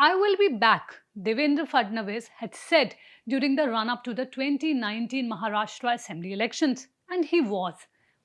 I will be back, Devendra Fadnavis had said during the run up to the 2019 Maharashtra Assembly elections, and he was.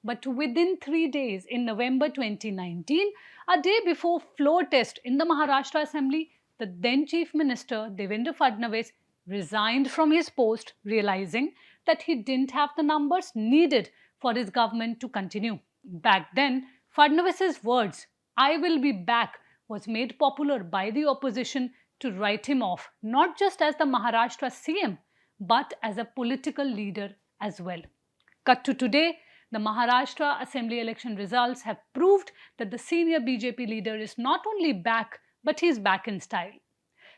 But within 3 days in November 2019, a day before floor test in the Maharashtra Assembly, the then Chief Minister Devendra Fadnavis resigned from his post, realizing that he didn't have the numbers needed for his government to continue. Back then, Fadnavis's words, I will be back, was made popular by the opposition to write him off, not just as the Maharashtra CM, but as a political leader as well. Cut to today, the Maharashtra Assembly election results have proved that the senior BJP leader is not only back, but he is back in style.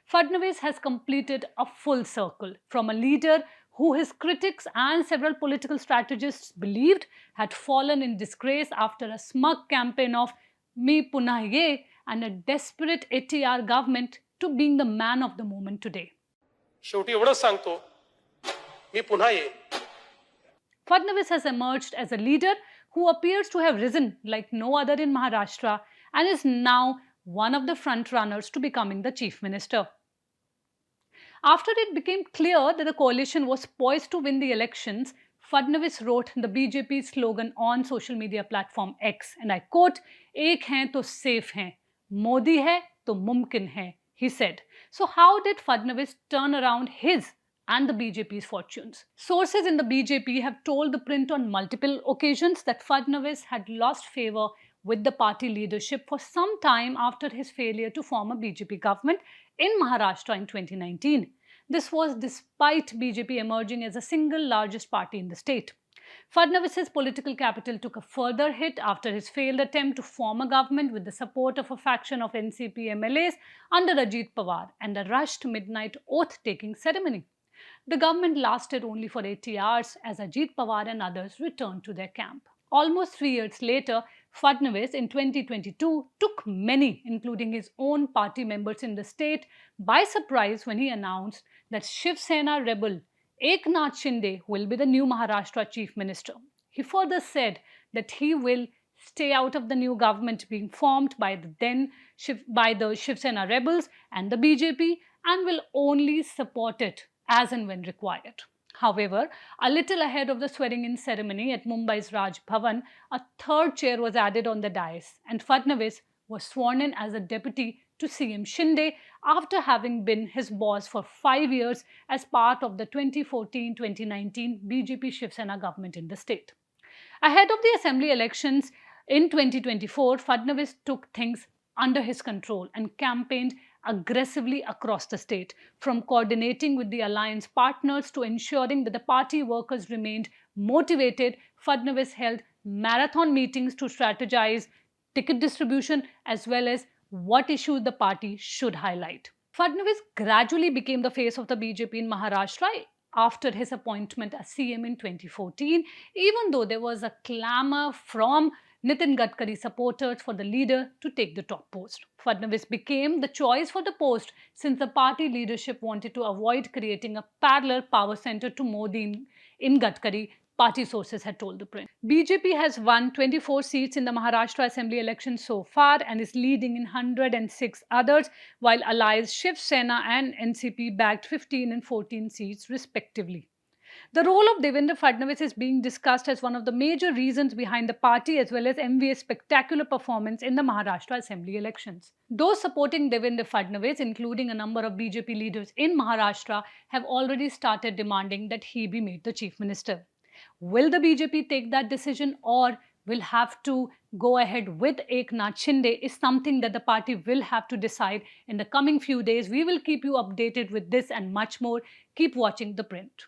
Fadnavis has completed a full circle from a leader who his critics and several political strategists believed had fallen in disgrace after a smug campaign of Me Punah Ye and a desperate ATR government to being the man of the moment today. शेवटी एवढंच सांगतो मी पुन्हा येईन. Fadnavis has emerged as a leader who appears to have risen like no other in Maharashtra and is now one of the front runners to becoming the chief minister. After it became clear that the coalition was poised to win the elections, Fadnavis wrote the BJP slogan on social media platform X, and I quote, "Ek hain to safe hain, Modi hai to mumkin hai," he said. So how did Fadnavis turn around his and the BJP's fortunes? Sources in the BJP have told the print on multiple occasions that Fadnavis had lost favor with the party leadership for some time after his failure to form a BJP government in Maharashtra in 2019. This was despite BJP emerging as the single largest party in the state. Fadnavis's political capital took a further hit after his failed attempt to form a government with the support of a faction of NCP MLAs under Ajit Pawar and a rushed midnight oath-taking ceremony. The government lasted only for 80 hours as Ajit Pawar and others returned to their camp. Almost 3 years later, Fadnavis in 2022 took many, including his own party members in the state, by surprise when he announced that Shiv Sena rebel Eknath Shinde will be the new Maharashtra chief minister. He further said that he will stay out of the new government being formed by the Shiv Sena rebels and the BJP and will only support it as and when required. However, a little ahead of the swearing-in ceremony at Mumbai's Raj Bhavan, a third chair was added on the dais, and Fadnavis was sworn in as a deputy to CM Shinde after having been his boss for 5 years as part of the 2014-2019 BJP Shiv Sena government in the state. Ahead of the assembly elections in 2024, Fadnavis took things under his control and campaigned aggressively across the state, from coordinating with the alliance partners to ensuring that the party workers remained motivated. Fadnavis held marathon meetings to strategize ticket distribution as well as what issues the party should highlight. Fadnavis gradually became the face of the BJP in Maharashtra after his appointment as CM in 2014, even though there was a clamor from Nitin Gadkari supporters for the leader to take the top post. Fadnavis became the choice for the post since the party leadership wanted to avoid creating a parallel power center to Modi in Gadkari, party sources had told the print. BJP has won 24 seats in the Maharashtra Assembly election so far and is leading in 106 others, while allies Shiv Sena and NCP bagged 15 and 14 seats respectively. The role of Devendra Fadnavis is being discussed as one of the major reasons behind the party as well as MVA's spectacular performance in the Maharashtra Assembly elections. Those supporting Devendra Fadnavis, including a number of BJP leaders in Maharashtra, have already started demanding that he be made the chief minister. Will the BJP take that decision or will have to go ahead with Eknath Shinde is something that the party will have to decide in the coming few days. We will keep you updated with this and much more. Keep watching The Print.